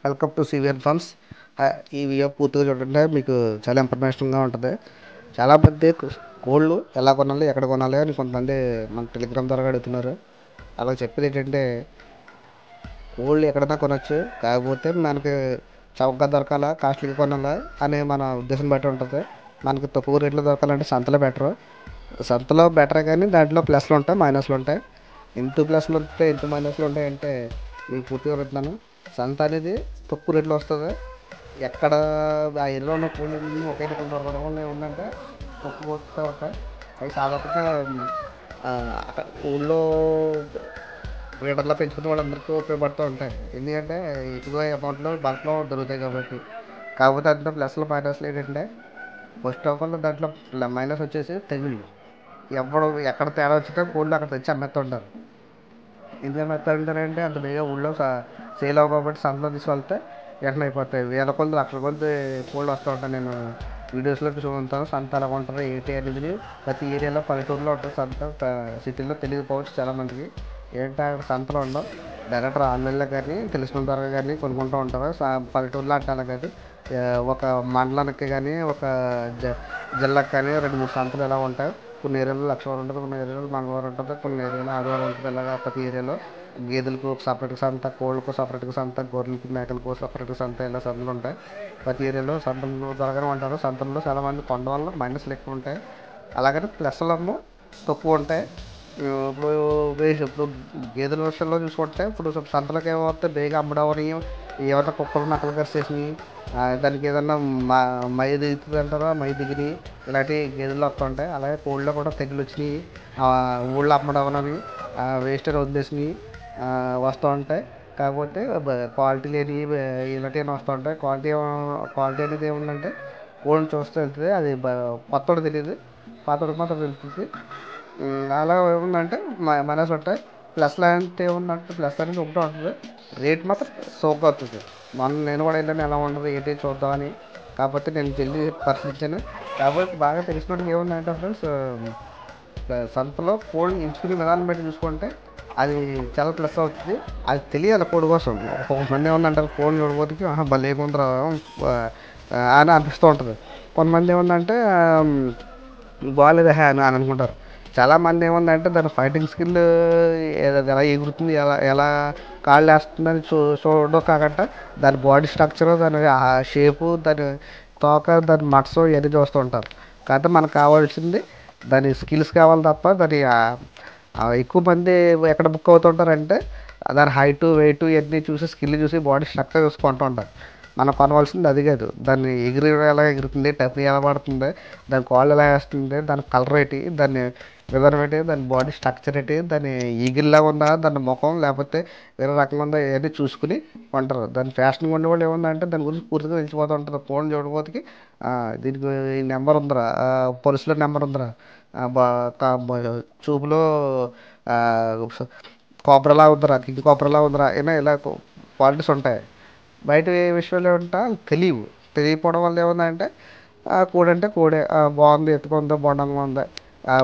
Welcome to CVN farms. ఈ video పూర్తిగా చూడండి, మీకు చాలా ఇన్ఫర్మేషన్గా ఉంటుంది. చాలామంది కోళ్ళు ఎలా కొనాలి, ఎక్కడ కొనాలి అని కొంతమంది మన టెలిగ్రామ్ ద్వారా అడుగుతున్నారు. అలా చెప్పేది ఏంటంటే, కోళ్ళు ఎక్కడైనా కొనవచ్చు, కాకపోతే మనకి చౌకగా దొరకాలా, కాస్ట్లీగా కొనాలా అనే మన ఉద్దేశం బట్టి ఉంటుంది. మనకి తక్కువ రేట్లో దొరకాలంటే సంతలో బెటరు. సంతలో బెటరే, కానీ దాంట్లో ప్లస్లు ఉంటాయి, మైనస్లు ఉంటాయి. ఇంటూ ప్లస్లు ఉంటాయి, ఇంటూ మైనస్లు ఉంటాయంటే మీకు పూర్తిగా చెప్తున్నాను. సంత అనేది తక్కువ రేట్లో వస్తుంది. ఎక్కడ ఆ ఏరియాలో ఉన్న కోళ్ళు ఒకే రకం దొరకడం ఏముందంటే తక్కువ వస్తూ ఉంటాయి. అవి సాధారణంగా అక్కడ ఊళ్ళో వీడర్లో పెంచుకునే వాళ్ళందరికీ ఉపయోగపడుతూ ఉంటాయి. ఎందుకంటే ఎక్కువ అమౌంట్లో బల్క్లో దొరుకుతాయి కాబట్టి. కాకపోతే దాంట్లో ప్లస్లు మైనస్లు ఏంటంటే, ఫస్ట్ ఆఫ్ ఆల్ దాంట్లో మైనస్ వచ్చేసి తెగుళ్ళు. ఎక్కడ తేడా వచ్చినా కోళ్ళు అక్కడ తెచ్చి అమ్మేస్తుంటారు. ఎందుకని అమ్ముతారంటే అంత బేగా ఊళ్ళో సేల్ అవ్వకపోతే సంతలో తీసుకెళ్తే వెంటనే అయిపోతాయి. వేల కొద్ది లక్షల కొద్ది కోళ్ళు వస్తూ ఉంటాయి. నేను వీడియోస్లో చూస్తుంటాను సంత ఎలా ఉంటారు ఏంటి అనేది. ప్రతి ఏరియాలో పల్లెటూరులో ఉంటుంది సంత. సిటీలో తెలియకపోవచ్చు చాలామందికి. ఏంటంటే అక్కడ సంతలో ఉండవు, డైరెక్ట్ ఆన్లైన్లో కానీ తెలిసిన ద్వారా కానీ కొనుక్కుంటూ ఉంటారు. పల్లెటూరులో అంటాను కానీ ఒక మండలానికి కానీ ఒక జిల్లాకి కానీ 2-3 సంతలు ఎలా ఉంటాయి. కొన్ని ఏరియాలో లక్షవారం ఉంటుంది, కొన్ని ఏరియాలో మంగళవారం ఉంటుంది, కొన్ని ఏరియాలో ఆదివారం ఉంటుంది. ఇలాగా ప్రతి ఏరియాలో గేదెలకు ఒక సపరేట్గా సంత, కోళ్ళకు సపరేట్గా సంత, గొర్రెలకు మేకలకు సపరేట్గా సంత, ఇలా సంతలు ఉంటాయి. ప్రతి ఏరియాలో సంతలు దొరకనే ఉంటారు. సంతల్లో చాలామంది కొండ వల్ల మైనస్లు ఎక్కువ ఉంటాయి, అలాగని ప్లస్లు తక్కువ ఉంటాయి. ఇప్పుడు ఇప్పుడు గేదెల విషయంలో చూసుకుంటే ఇప్పుడు సంతలకు ఏమవుతే బేగా అమ్మడవని, ఏమైనా కుక్కలు నక్కలు కరిసేసి దానికి ఏదన్నా మై దిగుతుంది అంటారా, మై దిగిని ఇలాంటి గేదెలు వస్తుంటాయి. అలాగే కోళ్ళలో కూడా తెగులు వచ్చినాయి, ఊళ్ళో అమ్మడవనవి, వేస్ట్ వదిలేసినవి వస్తూ ఉంటాయి. కాకపోతే క్వాలిటీ లేని ఇలాంటివి వస్తూ ఉంటాయి. క్వాలిటీ అనేది ఏముందంటే కోళ్ళని చూస్తే వెళ్తుంది, అది కొత్తోడు తెలియదు, పాతోడికి మాత్రం వెళ్తుంది. అలా ఏముందంటే మైనస్ ఉంటాయి. ప్లస్ అంటే ఏముందంటే ప్లస్ అనేది ఒకటే ఉంటుంది, రేట్ మాత్రం సోగ్గా అవుతుంది. నేను కూడా వెళ్ళాను ఎలా ఉండదు ఏంటి చూద్దామని. కాకపోతే నేను వెళ్ళి పరిశీలించాను. కాకపోతే బాగా తెలిసినోడికి ఏముందంటే ఫ్రెండ్స్, సంతలో కోడిని ఎంచుకునే విధానం బట్టి చూసుకుంటే అది చాలా ప్లస్ అవుతుంది. అది తెలియాలి కోడి కోసం. కొంతమంది ఏముందంటారు కోడిని చూడబోతుకి భలే కొందరు అని అనిపిస్తూ ఉంటుంది. కొంతమంది ఏముందంటే బాగాలేదు అని అనుకుంటారు. చాలామంది ఏముందంటే దాని ఫైటింగ్ స్కిల్ ఎలా ఎగురుతుంది, ఎలా ఎలా కాళ్ళు వేస్తుందని చూడడం కాకుండా దాని బాడీ స్ట్రక్చరు, దాని షేపు, దాని తోక, దాని మట్స్ ఇవన్నీ చూస్తూ ఉంటారు. కాకపోతే మనకు కావాల్సింది దాని స్కిల్స్ కావాలి తప్ప దాని ఎక్కువ మంది ఎక్కడ బుక్ అవుతుంటారంటే దాని హైటు వెయిట్ ఇవన్నీ చూసి స్కిల్ చూసి బాడీ స్ట్రక్చర్ చూసుకుంటూ ఉంటారు. మనం కొనవలసింది అది కాదు. దాన్ని ఎగిరి ఎలా ఎగురుతుంది, టర్న్ ఎలా పడుతుంది, దాని కాళ్ళు ఎలా వేస్తుంది, దాని కలర్ ఏంటి, దాని విధానం ఏంటి, దాని బాడీ స్ట్రక్చర్ ఏంటి, దాని ఈగిల్లా ఉందా, దాని ముఖం లేకపోతే వేరే రకంగా ఉందా ఇవన్నీ చూసుకుని కొంటారు. దాని ఫ్యాషన్గా ఉండేవాళ్ళు ఏముందంటే దాని గురించి పూర్తిగా తెలిసిపోతూ ఉంటుంది. ఫోన్ చూడబోతుకి దీనికి ఈ నెంబర్ ఉందిరా, పొలుసులో నెంబర్ ఉందిరా, చూపులో కోబ్రలా ఉందిరా, కింగ్ కోబ్రలా ఉందిరా, ఇలా క్వాలిటీస్ ఉంటాయి. బయట ఏ విషయాలు ఏమంటా తెలియవు. తెలియకపోవడం వల్ల ఏముందంటే కోడి అంటే కోడే, బాగుంది, ఎత్తుకుంది, బొండంగా ఉంది,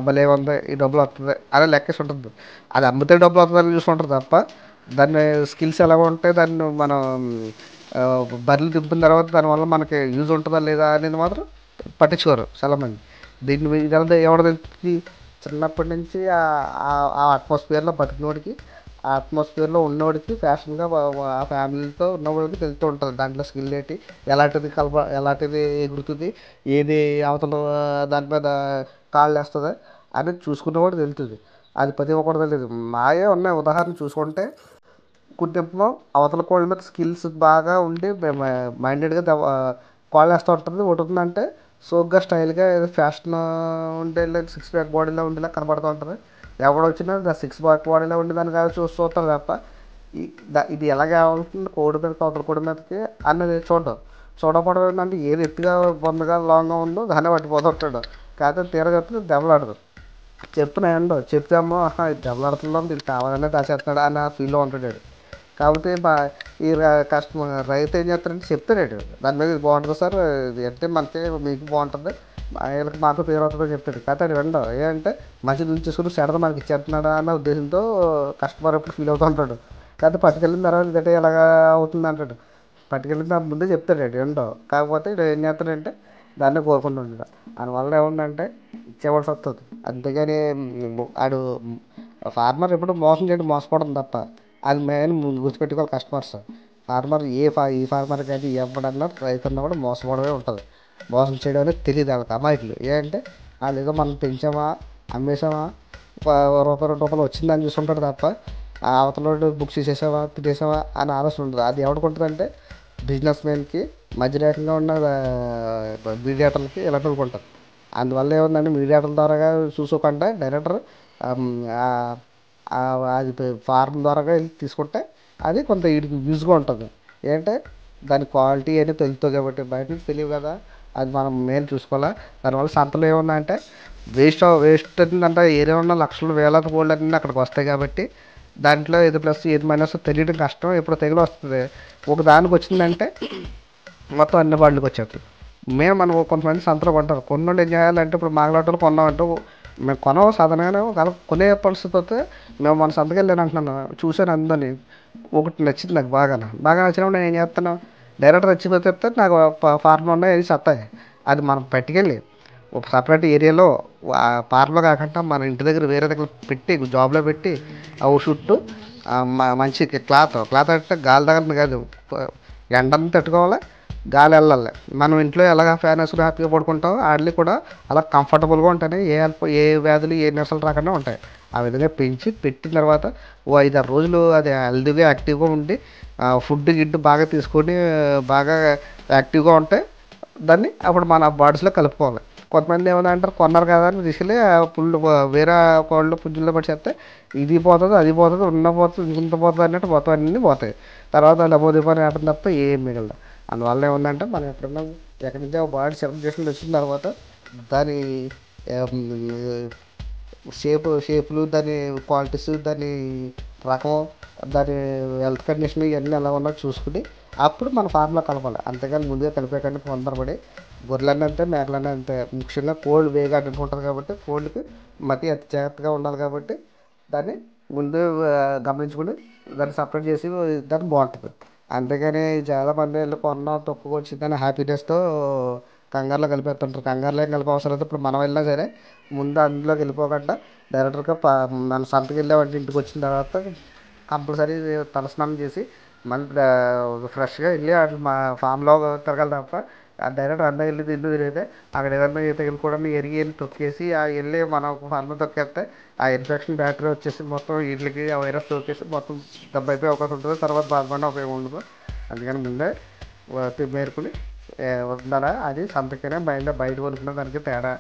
భలే ఉంది, ఈ డబ్బులు వస్తుంది అలా లెక్కేసి ఉంటుంది. అది అమ్మితే డబ్బులు వస్తుందని చూసుకుంటారు తప్ప దాన్ని స్కిల్స్ ఎలా ఉంటాయి, దాన్ని మనం బర్రెలు దింపిన తర్వాత దానివల్ల మనకి యూజ్ ఉంటుందా లేదా అనేది మాత్రం పట్టించుకోరు చాలామంది. ఇదంతా ఎవరు తెలుస్తుంది, చిన్నప్పటి నుంచి ఆ అట్మాస్ఫియర్లో బతికినోడికి, ఆ అట్మాస్ఫియర్లో ఉన్నవాడికి, ఫ్యాషన్గా ఆ ఫ్యామిలీతో ఉన్నవాడికి తెలుస్తూ ఉంటుంది దాంట్లో స్కిల్ ఏంటి, ఎలాంటిది ఎగురుతుంది, ఏది అవతల దాని మీద కాళ్ళు వేస్తుంది అనేది చూసుకున్నవాడు తెలుస్తుంది. అది ప్రతి ఒక్కటి తెలియదు. మాయే ఉన్నాయి ఉదాహరణ చూసుకుంటే, కుట్టెంలో అవతల కోళ్ళ మీద స్కిల్స్ బాగా ఉండి మైండెడ్గా కాళ్ళు వేస్తూ ఉంటుంది. ఒకటి ఉందంటే సోగ్గా స్టైల్గా ఏదో ఫ్యాషన్ ఉండే సిక్స్ ప్యాక్ బాడీలో ఉండేలా కనబడుతూ ఉంటుంది. ఎవడు వచ్చినా సిక్స్ ప్యాక్ బాడీలో ఉండేదాన్ని కాదు చూస్తారు తప్ప ఇది ఎలాగ అవుతుంది కోడి మీదకి అవతల కోడి మీదకి అన్నది చూడకపోవడం ఏంటంటే ఏది ఎత్తుగా బొందగా లాంగ్గా ఉందో దాన్ని పట్టిపోతుంటాడు. కాకపోతే తీర చెప్తే దెబ్బలాడదు. చెప్తున్నాయండో చెప్తామో ఇది దెబ్బలాడుతుందో ఇది కావాలనే దాచేస్తున్నాడు అన్న ఫీల్లో ఉంటాడు. కాకపోతే ఈ కస్టమర్ రైతు ఏం చేస్తారంటే చెప్తాడు దాని మీద ఇది బాగుంటుంది సార్, ఇది అంటే మనకి మీకు బాగుంటుంది, వీళ్ళకి మాకు పేరు అవుతుందో చెప్తాడు. కాకపోతే అది వినడం ఏంటంటే మంచి చూసుకుని సెడత మనకి ఇచ్చేస్తున్నాడా అన్న ఉద్దేశంతో కస్టమర్ ఎప్పుడు ఫీల్ అవుతూ ఉంటాడు. కాకపోతే పట్టుకెళ్ళిన తర్వాత ఇదంటే ఎలాగా అవుతుంది అంటాడు. పట్టుకెళ్ళి దాని ముందే చెప్తాడు ఏంటో. కాకపోతే ఈడు ఏం చేస్తాడంటే దాన్నే కోరుకుంటూ ఉంటాడు. దానివల్ల ఏముందంటే ఇచ్చేవాల్సి వస్తుంది. అంతేగాని ఆడు ఫార్మర్ ఎప్పుడు మోసం చేయడం మోసపోవడం తప్ప, అది మెయిన్ గుర్తుపెట్టుకోవాలి కస్టమర్స్. ఫార్మర్ ఈ ఫార్మర్ కానీ ఎవడన్నా రైతున్నా కూడా మోసపోవడమే ఉంటుంది. మోసం చేయడం అనేది తెలియదు వాళ్ళకి, అమాయకులు. ఏంటంటే వాళ్ళు ఏదో మనం పెంచామా, అమ్మేసామా, రూపాయి 2 రూపాయలు వచ్చిందని చూసుకుంటాడు తప్ప, ఆ అవతల బుక్స్ చేసేసావా తినేసావా అని ఆలోచన ఉంటుంది. అది ఎవరికి ఉంటుందంటే బిజినెస్ మ్యాన్కి, మధ్యరేఖంగా ఉన్న మీడియేటర్లకి ఇలాంటివి ఉంటుంది. అందువల్ల ఏముందంటే మీడియేటర్ల ద్వారాగా చూసుకోకుండా డైరెక్టర్ అది ఫార్మ్ ద్వారాగా వెళ్ళి తీసుకుంటే అది కొంత వీడికి యూజ్గా ఉంటుంది. ఏంటంటే దాని క్వాలిటీ అనేది తెలుస్తుంది కాబట్టి, బయట నుంచి తెలియదు కదా, అది మనం మెయిన్ చూసుకోవాలా. దానివల్ల సంతలో ఏముందంటే వేస్ట్ అంటే ఏరియా ఉన్న లక్షలు వేలాది కోళ్ళు అన్నీ అక్కడికి వస్తాయి కాబట్టి, దాంట్లో ఏది ప్లస్ ఏది మైనస్ తెలియడం కష్టం. ఎప్పుడు తెగులు వస్తుంది ఒక దానికి వచ్చిందంటే మొత్తం అన్ని వాళ్ళకి వచ్చేది. మనం కొంతమంది సంతలో కొంటారు. కొన్నోళ్ళు ఏం చేయాలంటే ఇప్పుడు మాగలాటోళ్ళు కొన్నామంటే మేము కొనవు సాధారణంగానే కొనే పరిస్థితి వస్తే మేము మన సంతకి వెళ్ళాను అంటున్నాను, చూశాను అందని ఒకటి నచ్చింది నాకు బాగా నచ్చినప్పుడు నేను ఏం చేస్తాను, డైరెక్ట్ తెచ్చిపోతే నాకు ఫార్మ్ ఉన్నాయి సత్తాయి. అది మనం పట్టుకెళ్ళి ఒక సపరేట్ ఏరియాలో పార్లో కాకుండా మన ఇంటి దగ్గర వేరే దగ్గర పెట్టి జాబ్లో పెట్టి అవి చుట్టూ మంచి క్లాత్ అంటే గాలి తగలని కాదు, ఎండని తట్టుకోవాలి, గాలి వెళ్ళాలి. మనం ఇంట్లో ఎలాగ ఫ్యాన్ వేసుకుని హ్యాపీగా పడుకుంటామో వాటిని కూడా అలా కంఫర్టబుల్గా ఉంటాయి. ఏ వ్యాధులు ఏ నొసలు రాకుండా ఉంటాయి. ఆ విధంగా పెంచి పెట్టిన తర్వాత 5-6 రోజులు అది హెల్తీగా యాక్టివ్గా ఉండి ఫుడ్ గిడ్డు బాగా తీసుకొని బాగా యాక్టివ్గా ఉంటే దాన్ని అప్పుడు మన బాడీస్లో కలుపుకోవాలి. కొంతమంది ఏమైనా అంటారు కొన్నారు కదా అని తీసుకెళ్ళి పుల్లు వేరే కోళ్ళు పుంజుల్లో పడి చేస్తే ఇది పోతుంది అది పోతుంది పోతుంది ఇంత పోతుంది అన్నట్టు మొత్తం అన్నీ పోతాయి. తర్వాత లబోదిపోని ఆటం తప్ప ఏం మిగలదు. అందువల్ల ఏముందంటే మనం ఎప్పుడన్నా ఎక్కడి నుంచి బాడీ సెలెక్ట్ చేసుకుని వచ్చిన తర్వాత దాని షేపులు, దాని క్వాలిటీస్, దాని రకం, దాని హెల్త్ కండిషన్ ఇవన్నీ ఎలా ఉన్నా చూసుకుని అప్పుడు మన ఫార్మ్లో కలపాలి. అంతేగాని ముందుగా కలిపేకండి తొందరపడి. గొర్రెలన్నీ అంతే, మేకలన్నీ అంతే. ముఖ్యంగా కోళ్ళు వేగా ఉంటుంది కాబట్టి కోళ్ళకి మతి అతి జాగ్రత్తగా ఉండాలి కాబట్టి దాన్ని ముందు గమనించుకుని దాన్ని సపరేట్ చేసి దాన్ని బాగుంటుంది. అంతేగాని చాలామంది వెళ్ళి కొన్నాం తక్కువ వచ్చిందని హ్యాపీనెస్తో కంగారులో కలిపేస్తుంటారు. కంగారులో ఏం కలిపే అవసరం లేదు. ఇప్పుడు మనం వెళ్ళినా సరే ముందు అందులోకి వెళ్ళిపోకుండా డైరెక్టర్గా మన సంతకి వెళ్ళామంటే ఇంటికి వచ్చిన తర్వాత కంపల్సరీ తలస్నానం చేసి మళ్ళీ ఫ్రెష్గా వెళ్ళి మా ఫామ్లో తిరగాలి తప్ప డైరెక్ట్ అందరూ వెళ్ళి తింటూ తిరిగితే అక్కడ ఏదన్నా ఈత వెళ్ళిపోవడానికి ఎరిగి వెళ్ళి తొక్కేసి వెళ్ళి మన ఫామ్లో తొక్కేస్తే ఆ ఇన్ఫెక్షన్ బ్యాక్టీరియా వచ్చేసి మొత్తం వీటికి ఆ వైరస్ తొక్కేసి మొత్తం దెబ్బ అయిపోయే అవకాశం ఉంటుంది. తర్వాత బాధపడిన ఉపయోగం ఉండదు. అందుకని ముందే మేర్కొని ఉండాలా. అది సంతకైనా బయట కొనుక్కున్న దానికి తేడా